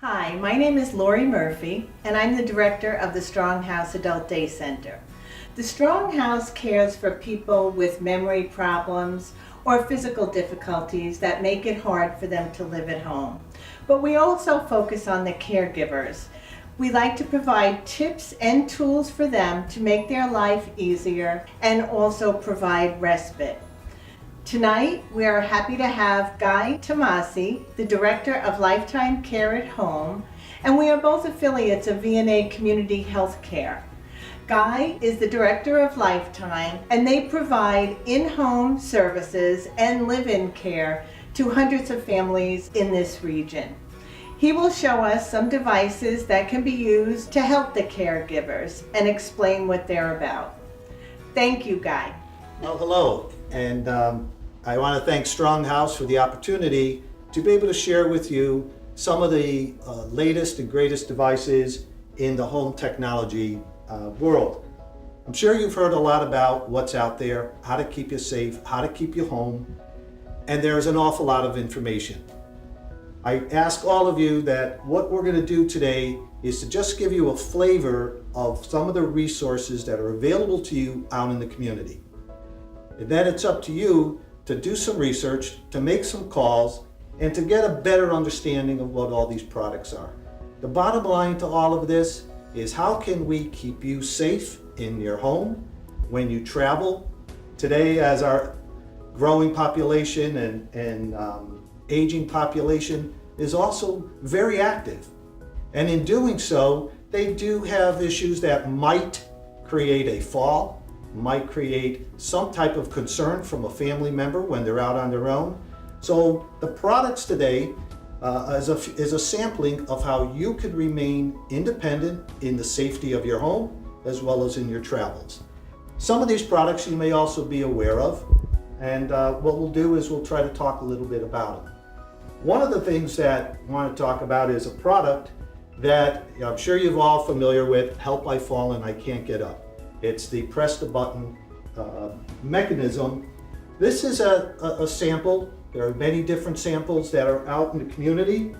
Hi, my name is Lori Murphy, and I'm the director of the Strong House Adult Day Center. The Strong House cares for people with memory problems or physical difficulties that make it hard for them to live at home. But we also focus on the caregivers. We like to provide tips and tools for them to make their life easier and also provide respite. Tonight, we are happy to have Guy Tommasi, the Director of Lifetime Care at Home, and we are both affiliates of V&A Community Health Care. Guy is the Director of Lifetime, and they provide in-home services and live-in care to hundreds of families in this region. He will show us some devices that can be used to help the caregivers and explain what they're about. Thank you, Guy. Well, hello, and I want to thank Strong House for the opportunity to be able to share with you some of the latest and greatest devices in the home technology world. I'm sure you've heard a lot about what's out there, how to keep you safe, how to keep you home, and there's an awful lot of information. I ask all of you that what we're going to do today is to just give you a flavor of some of the resources that are available to you out in the community. And then it's up to you to do some research, to make some calls, and to get a better understanding of what all these products are. The bottom line to all of this is how can we keep you safe in your home when you travel? Today, as our growing population and aging population is also very active. And in doing so, they do have issues that might create a fall, might create some type of concern from a family member when they're out on their own. So the products today is a sampling of how you could remain independent in the safety of your home as well as in your travels. Some of these products you may also be aware of, and what we'll do is we'll try to talk a little bit about them. One of the things that I want to talk about is a product that I'm sure you're all familiar with, Help I Fall and I Can't Get Up. It's the press the button mechanism. This is a sample. There are many different samples that are out in the community.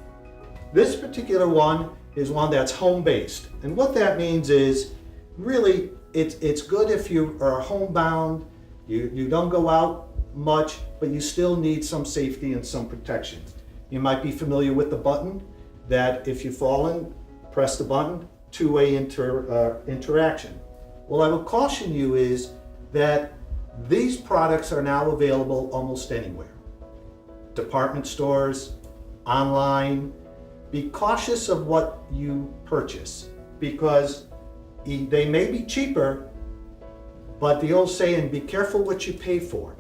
This particular one is one that's home-based. And what that means is really it's good if you are homebound, you don't go out much, but you still need some safety and some protection. You might be familiar with the button that if you've fallen, press the button, two-way interaction. Well, I would caution you is that these products are now available almost anywhere. Department stores, online. Be cautious of what you purchase because they may be cheaper, but the old saying, be careful what you pay for.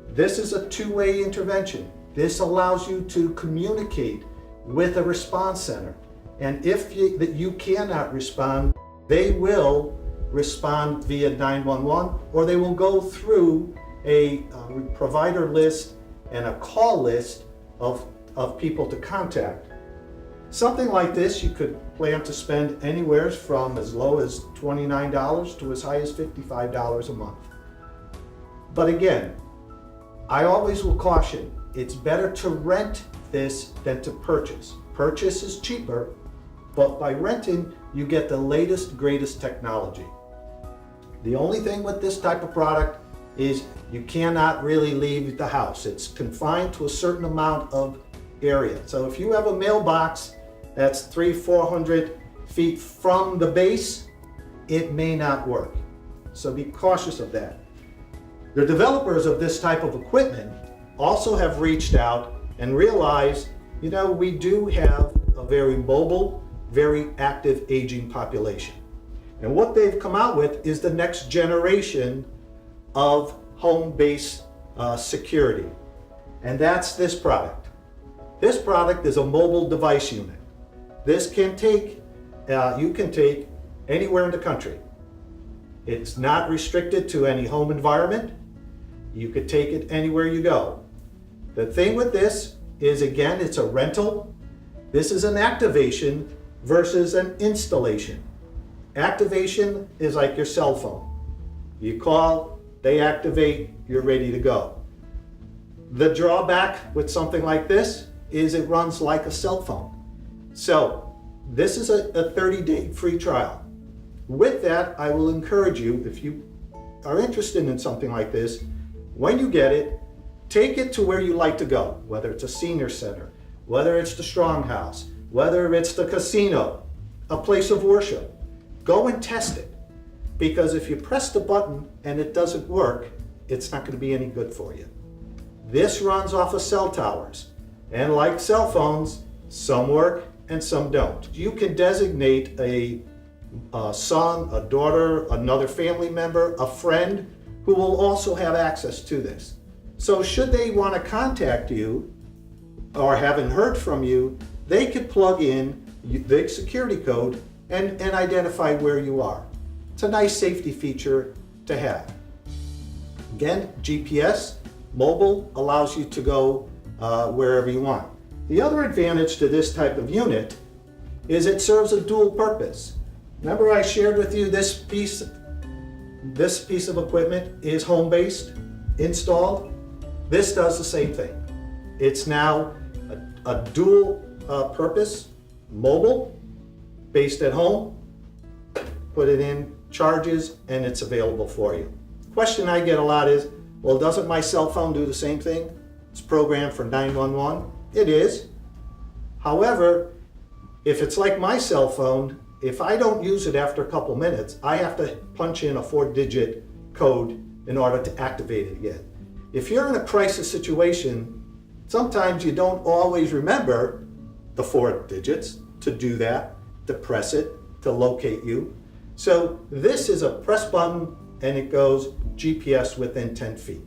This is a two-way intervention. This allows you to communicate with a response center. And if you cannot respond, they will respond via 911, or they will go through a provider list and a call list of people to contact. Something like this you could plan to spend anywhere from as low as $29 to as high as $55 a month. But again, I always will caution, it's better to rent this than to purchase. Purchase is cheaper, but by renting, you get the latest, greatest technology. The only thing with this type of product is you cannot really leave the house. It's confined to a certain amount of area. So if you have a mailbox that's 300-400 feet from the base, it may not work. So be cautious of that. The developers of this type of equipment also have reached out and realized, we do have a very mobile, very active aging population. And what they've come out with is the next generation of home-based security. And that's this product. This product is a mobile device unit. This can take, you can take anywhere in the country. It's not restricted to any home environment. You could take it anywhere you go. The thing with this is, again, it's a rental. This is an activation versus an installation. Activation is like your cell phone. You call, they activate, you're ready to go. The drawback with something like this is it runs like a cell phone. So this is a 30-day free trial. With that, I will encourage you, if you are interested in something like this, when you get it, take it to where you like to go, whether it's a senior center, whether it's the Strong House, whether it's the casino, a place of worship. Go and test it. Because if you press the button and it doesn't work, it's not going to be any good for you. This runs off of cell towers. And like cell phones, some work and some don't. You can designate a son, a daughter, another family member, a friend who will also have access to this. So should they want to contact you or haven't heard from you, they could plug in the security code and identify where you are. It's a nice safety feature to have. Again, GPS, mobile, allows you to go wherever you want. The other advantage to this type of unit is it serves a dual purpose. Remember I shared with you this piece of equipment is home-based, installed. This does the same thing. It's now a dual purpose, mobile, based at home, put it in, charges, and it's available for you. Question I get a lot is, well, doesn't my cell phone do the same thing? It's programmed for 911. It is. However, if it's like my cell phone, if I don't use it after a couple minutes, I have to punch in a 4-digit code in order to activate it again. If you're in a crisis situation, sometimes you don't always remember the 4 digits to do that, to press it, to locate you. So this is a press button and it goes GPS within 10 feet.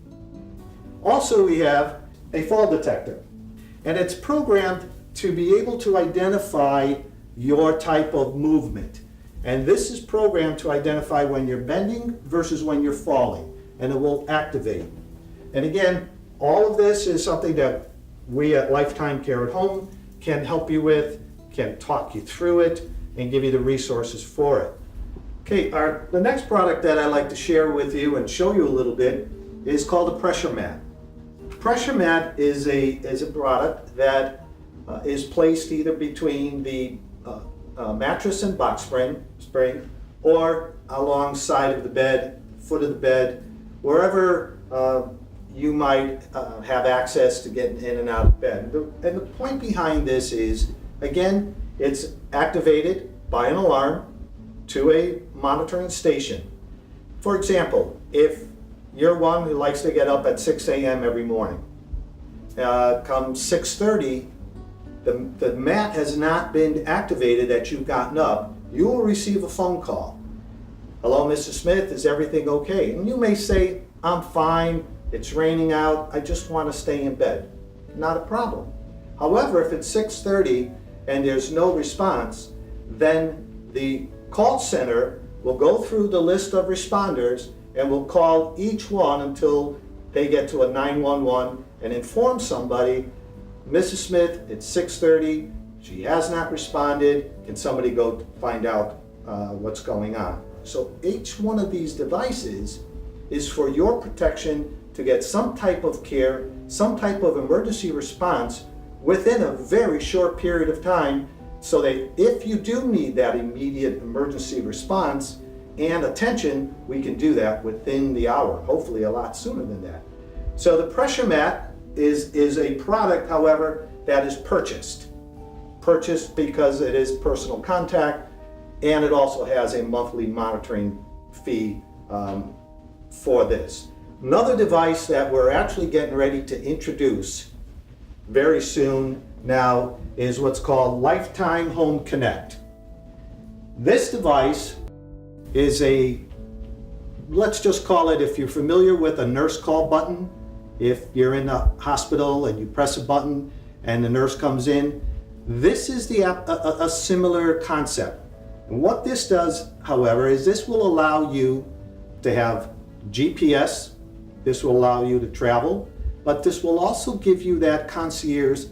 Also, we have a fall detector, and it's programmed to be able to identify your type of movement. And this is programmed to identify when you're bending versus when you're falling, and it will activate. And again, all of this is something that we at Lifetime Care at Home can help you with, can talk you through it, and give you the resources for it. Okay, the next product that I'd like to share with you and show you a little bit is called a pressure mat. Pressure mat is a product that is placed either between the mattress and box spring, or alongside of the bed, foot of the bed, wherever you might have access to getting in and out of bed. And the point behind this is, again, it's activated by an alarm to a monitoring station. For example, if you're one who likes to get up at 6 a.m. every morning, come 6:30, the mat has not been activated that you've gotten up, you will receive a phone call. Hello, Mrs. Smith, is everything okay? And you may say, I'm fine, it's raining out, I just want to stay in bed. Not a problem. However, if it's 6:30 and there's no response, then the call center will go through the list of responders and will call each one until they get to a 911 and inform somebody, Mrs. Smith, it's 6:30, she has not responded, can somebody go find out what's going on? So each one of these devices is for your protection to get some type of care, some type of emergency response within a very short period of time, so that if you do need that immediate emergency response and attention, we can do that within the hour, hopefully a lot sooner than that. So the pressure mat is a product, however, that is purchased because it is personal contact, and it also has a monthly monitoring fee for this. Another device that we're actually getting ready to introduce very soon now is what's called Lifetime Home Connect. This device is let's just call it, if you're familiar with a nurse call button, if you're in a hospital and you press a button and the nurse comes in, this is a similar concept. And what this does, however, is this will allow you to have GPS, this will allow you to travel, but this will also give you that concierge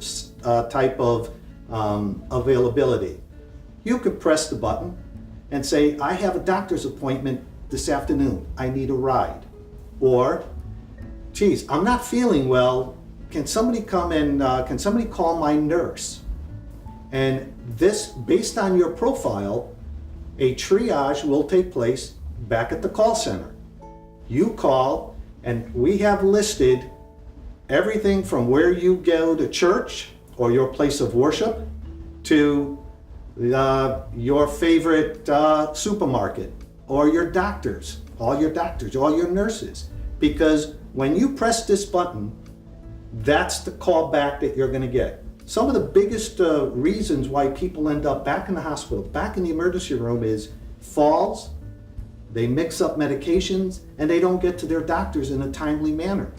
type of availability. You could press the button and say, I have a doctor's appointment this afternoon, I need a ride. Or, geez, I'm not feeling well, can somebody come and can somebody call my nurse? And this, based on your profile, a triage will take place back at the call center. You call, and we have listed everything from where you go to church or your place of worship to your favorite supermarket or your doctors, all your nurses. Because when you press this button, that's the call back that you're going to get. Some of the biggest reasons why people end up back in the hospital, back in the emergency room, is falls, they mix up medications, and they don't get to their doctors in a timely manner.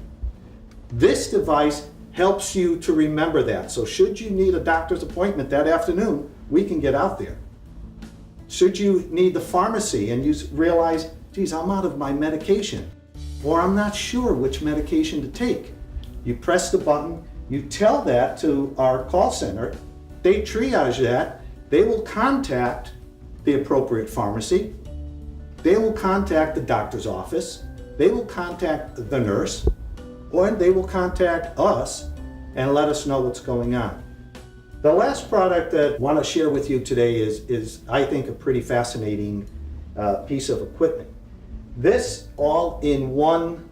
This device helps you to remember that. So should you need a doctor's appointment that afternoon, we can get out there. Should you need the pharmacy and you realize, geez, I'm out of my medication, or I'm not sure which medication to take, you press the button, you tell that to our call center, they triage that, they will contact the appropriate pharmacy, they will contact the doctor's office, they will contact the nurse, or they will contact us and let us know what's going on. The last product that I want to share with you today is I think, a pretty fascinating piece of equipment. This all-in-one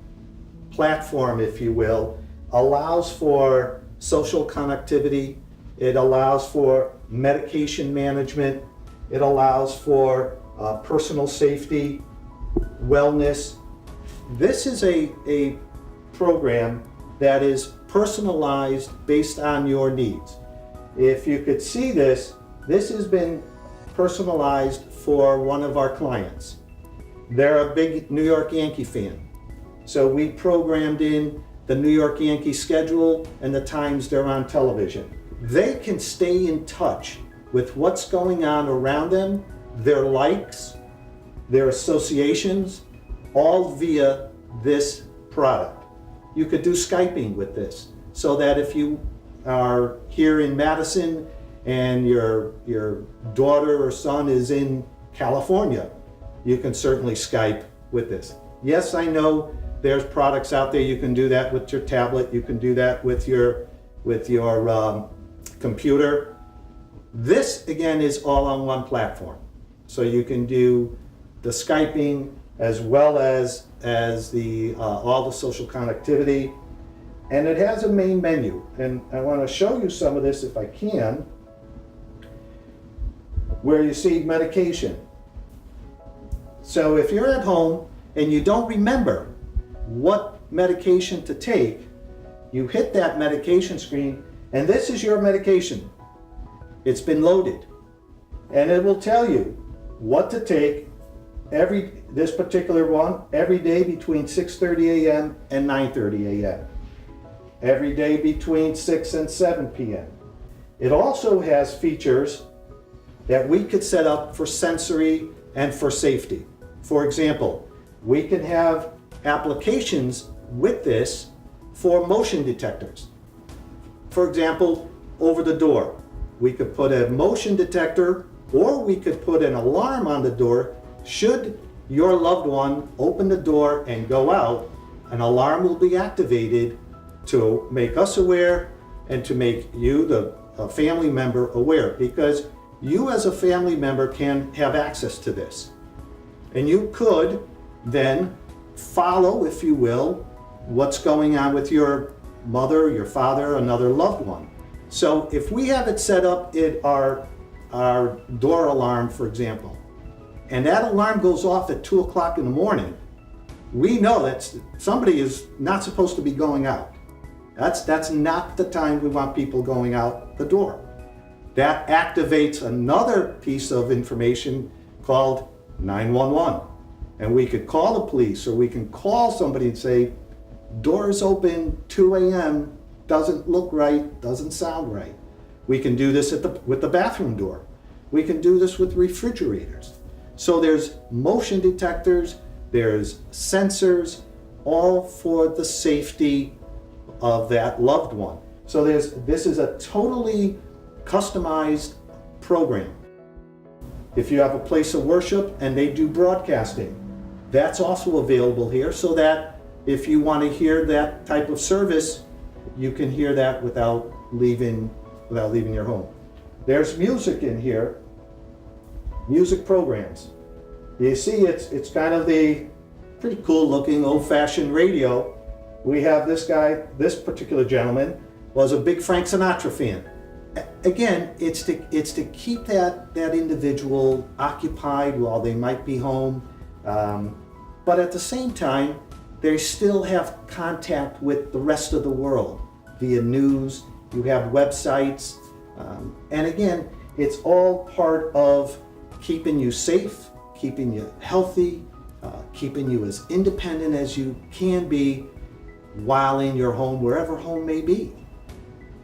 platform, if you will, allows for social connectivity, it allows for medication management, it allows for personal safety, wellness. This is a program that is personalized based on your needs. If you could see this, this has been personalized for one of our clients. They're a big New York Yankee fan. So we programmed in the New York Yankees schedule and the times they're on television. They can stay in touch with what's going on around them, their likes, their associations, all via this product. You could do Skyping with this, so that if you are here in Madison and your daughter or son is in California, you can certainly Skype with this. Yes, I know there's products out there. You can do that with your tablet. You can do that with your computer. This, again, is all on one platform. So you can do the Skyping as well as the all the social connectivity. And it has a main menu. And I want to show you some of this if I can, where you see medication. So if you're at home and you don't remember what medication to take, you hit that medication screen, and this is your medication. It's been loaded, and it will tell you what to take this particular one every day between 6:30 a.m. and 9:30 a.m. Every day between 6 and 7 p.m. It also has features that we could set up for sensory and for safety. For example, we can have applications with this for motion detectors. For example, over the door, we could put a motion detector, or we could put an alarm on the door. Should your loved one open the door and go out, an alarm will be activated to make us aware and to make you, the family member, aware, because you as a family member can have access to this. And you could then follow, if you will, what's going on with your mother, your father, another loved one. So if we have it set up in our door alarm, for example, and that alarm goes off at 2 o'clock in the morning, we know that somebody is not supposed to be going out. That's not the time we want people going out the door. That activates another piece of information called 911. And we could call the police, or we can call somebody and say, doors open 2 a.m., doesn't look right, doesn't sound right. We can do this with the bathroom door. We can do this with refrigerators. So there's motion detectors, there's sensors, all for the safety of that loved one. So this is a totally customized program. If you have a place of worship and they do broadcasting, that's also available here, so that if you want to hear that type of service, you can hear that without leaving your home. There's music in here, music programs. You see, it's kind of the pretty cool looking old-fashioned radio. We have this guy, this particular gentleman, was a big Frank Sinatra fan. Again, it's to keep that individual occupied while they might be home, but at the same time, they still have contact with the rest of the world via news. You have websites, and again, it's all part of keeping you safe, keeping you healthy, keeping you as independent as you can be while in your home, wherever home may be.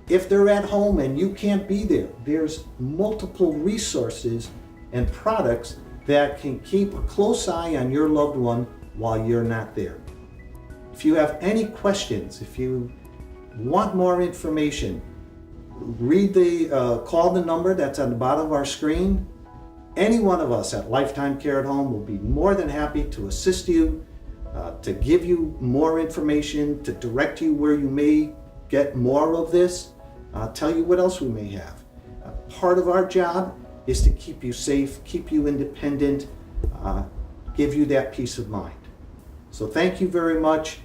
If they're at home and you can't be there, there's multiple resources and products that can keep a close eye on your loved one while you're not there. If you have any questions, if you want more information, call the number that's on the bottom of our screen. Any one of us at Lifetime Care at Home will be more than happy to assist you, to give you more information, to direct you where you may get more of this, tell you what else we may have. Part of our job is to keep you safe, keep you independent, give you that peace of mind. So thank you very much.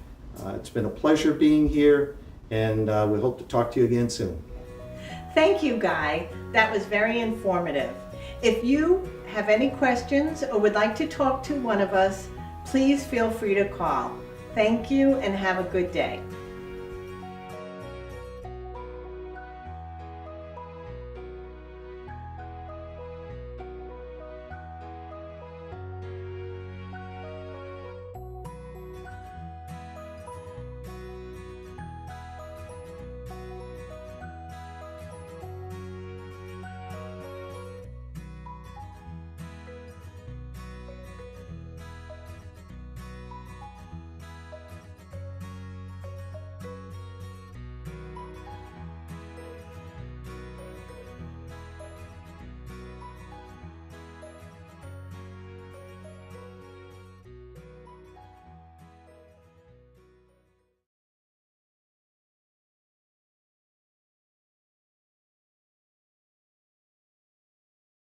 It's been a pleasure being here, and we hope to talk to you again soon. Thank you, Guy. That was very informative. If you have any questions or would like to talk to one of us, please feel free to call. Thank you and have a good day.